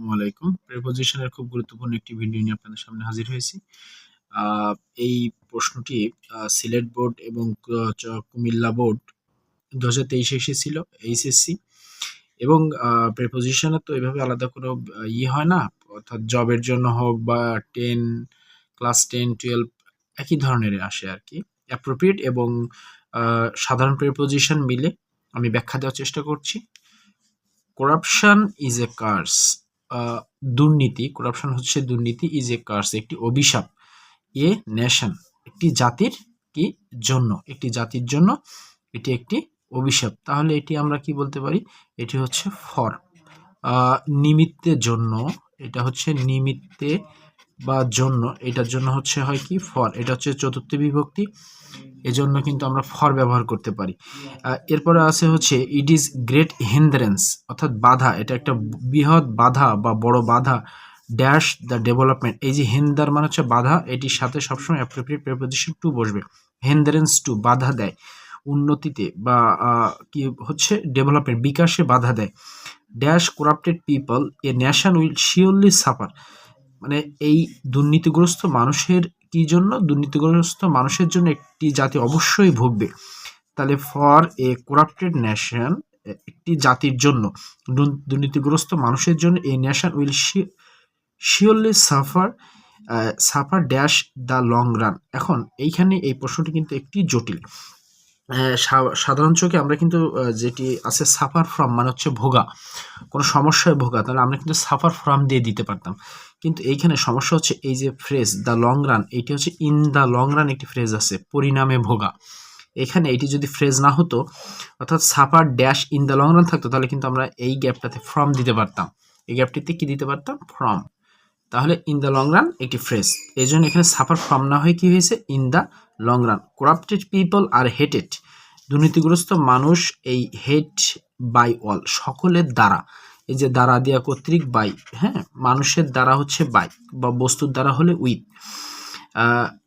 আসসালামু আলাইকুম। প্রিপোজিশনের খুব গুরুত্বপূর্ণ একটি ভিডিও নিয়ে আপনাদের সামনে হাজির হয়েছি। আ এই প্রশ্নটি সিলেট বোর্ড এবং কুমিল্লা বোর্ড ২০২৩ এ এসেছিল এইচএসসি এবং প্রিপোজিশনের তো এভাবে আলাদা কোনো হয় না। অর্থাৎ জবের জন্য হোক বা 10 ক্লাস 10, 12 একই ধরনেরই আসে আরকি। অ্যাপ্রোপ্রিয়েট এবং সাধারণ প্রিপোজিশন মিলে আমি ব্যাখ্যা দেওয়ার চেষ্টা করছি। Corruption is a curse. দুর্নীতি, করাপশন হচ্ছে দুর্নীতি, ইজ এ কার্স একটি অভিশাপ। এ নেশন একটি জাতির কি জন্য, একটি জাতির জন্য এটি একটি অভিশাপ। তাহলে এটি আমরা কি বলতে পারি? এটি হচ্ছে ফর, নিমিত্তের জন্য। এটা হচ্ছে নিমিত্তে বা জন্য, এটার জন্য হচ্ছে হয় কি ফর। এটা হচ্ছে চতুর্থ বিভক্তি, এজন্য কিন্তু আমরা ফর ব্যবহার করতে পারি। এরপরে আছে হচ্ছে ইট ইজ গ্রেট হিন্ড্রেন্স, অর্থাৎ বাধা, এটা একটা বৃহৎ বাধা বা বড় বাধা। ড্যাশ দ্য ডেভেলপমেন্ট, এই যে হিন্দার মানে হচ্ছে বাধা, এটির সাথে সবসময় অ্যাপ্রোপ্রিয়েট প্রিপোজিশন টু বসবে। হিন্ড্রেন্স টু বাধা দেয়, উন্নতিতে বা কি হচ্ছে ডেভেলপমেন্ট বিকাশে বাধা দেয়। Dash corrupted people a nation will surely suffer, মানে এই দুর্নীতিগ্রস্ত মানুষের কি জন্য, দুর্নীতিগ্রস্ত মানুষের জন্য একটি জাতি অবশ্যই ভুগবে। তাহলে ফর এ করাপ্টেড নেশন, একটি জাতির জন্য, দুর্নীতিগ্রস্ত মানুষের জন্য a nation will surely suffer dash the long run. এখন এইখানে এই প্রশ্নটি কিন্তু একটি জটিল। সাধারণ চোখে আমরা কিন্তু যেটি আছে সাফার ফ্রম মানে হচ্ছে ভোগা, কোনো সমস্যায় ভোগা, তাহলে আমরা কিন্তু সাফার ফ্রম দিয়ে দিতে পারতাম। কিন্তু এইখানে সমস্যা হচ্ছে এই যে ফ্রেজ দ্য লং রান, এইটি হচ্ছে ইন দ্য লং রান একটি ফ্রেজ আছে, পরিণামে ভোগা। এখানে এটি যদি ফ্রেজ না হতো, অর্থাৎ suffer dash in the long run থাকতো, তাহলে কিন্তু আমরা এই গ্যাপটাতে ফ্রম দিতে পারতাম, এই গ্যাপটিতে কি দিতে পারতাম, ফ্রম। তাহলে ইন দ্য লং রান একটি ফ্রেজ, এই জন্য এখানে সাফার ফ্রম না হয়ে কি হয়েছে, in the long run. Corrupted people are hated, দুর্নীতিগ্রস্ত মানুষ এই হেট বাই অল, সকলের দ্বারা, এই যে দ্বারা দিয়া কর্তৃক বাই, হ্যাঁ, মানুষের দ্বারা হচ্ছে বাই বা বস্তুর দ্বারা হলে উইথ,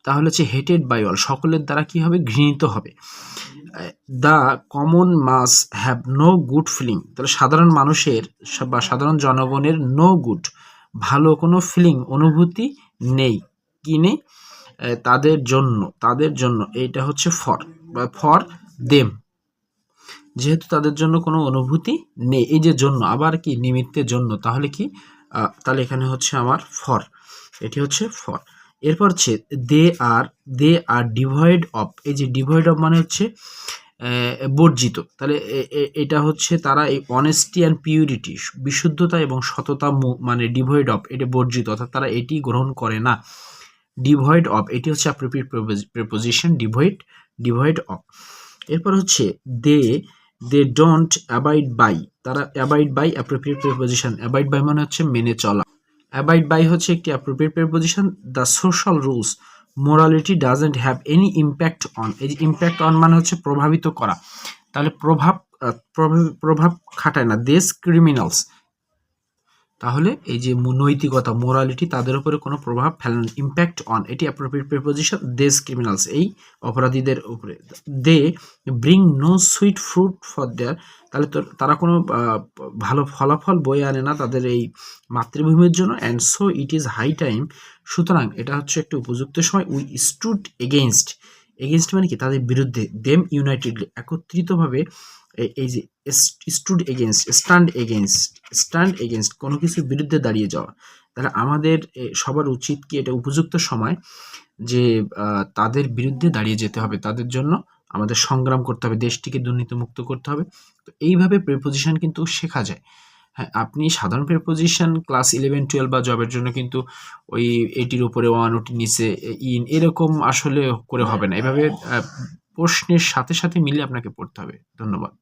তাহলে হচ্ছে হেটেড বাই অল, সকলের দ্বারা কি হবে, ঘৃণিত হবে। The common mass have no good feeling, তাহলে সাধারণ মানুষের বা সাধারণ জনগণের নো গুড, ভালো কোনো ফিলিং অনুভূতি নেই, কি নেই, তাদের জন্য এইটা হচ্ছে ফর বা ফর দেম, যেহেতু তাদের জন্য কোনো অনুভূতি নেই, এই যে জন্য আবার কি নিমিত্তের জন্য, তাহলে কি তাহলে এখানে হচ্ছে আমার ফর, এটি হচ্ছে ফর। এরপর হচ্ছে দে আর ডিভয়েড অফ, এই যে ডিভয়েড অফ মানে হচ্ছে বর্জিত, তাহলে এটা হচ্ছে তারা এই অনেস্টি অ্যান্ড পিউরিটি, বিশুদ্ধতা এবং সততা, মানে ডিভয়েড অফ এটা বর্জিত, অর্থাৎ তারা এটি গ্রহণ করে না। ডিভয়েড অফ এটি হচ্ছে অ্যাপ্রোপ্রিয়েট প্রিপোজিশন, ডিভয়েড অফ। এরপর হচ্ছে দে ডোন্ট অ্যাবাইড বাই, তারা abide by appropriate preposition, abide by মানে হচ্ছে মেনে চলা, অ্যাবাইড বাই হচ্ছে একটি appropriate preposition. The social rules morality doesn't have any impact on, এই যে ইম্প্যাক্ট অন মানে হচ্ছে প্রভাবিত করা, তাহলে প্রভাব খাটায় না। দেশ ক্রিমিনালস, তাহলে এই যে নৈতিকতা মোরালিটি তাদের উপরে কোনো প্রভাব ফেলে না। ইম্প্যাক্ট অন এটি অ্যাপ্রোপ্রিয়েট প্রিপোজিশন, দেশ ক্রিমিনালস এই অপরাধীদের উপরে। They bring no sweet fruit for their, তাহলে তো তারা কোনো ভালো ফলাফল বয়ে আনে না তাদের এই মাতৃভূমির জন্য। And so it is high time, সুতরাং এটা হচ্ছে একটি উপযুক্ত সময়। উই স্টুড এগেইনস্ট মানে কি, তাদের বিরুদ্ধে। দেম ইউনাইটেডলি একত্রিতভাবে, এই যে স্ট্যান্ড এগেইনস্ট কোনো কিছুর বিরুদ্ধে দাঁড়িয়ে যাওয়া। তাহলে আমাদের সবার উচিত কি, এটা উপযুক্ত সময় যে তাদের বিরুদ্ধে দাঁড়িয়ে যেতে হবে, তাদের জন্য আমাদের সংগ্রাম করতে হবে, দেশটিকে দুর্নীতিমুক্ত করতে হবে। তো এইভাবে প্রিপোজিশন কিন্তু শেখা যায়। হ্যাঁ, আপনি সাধারণ প্রিপোজিশন ক্লাস 11, 12 বা জবের জন্য কিন্তু ওই 80-র উপরে 1, 80-র নিচে ইন, এরকম আসলে করে হবে না। এভাবে প্রশ্নের সাথে সাথে মিলে আপনাকে পড়তে হবে। ধন্যবাদ।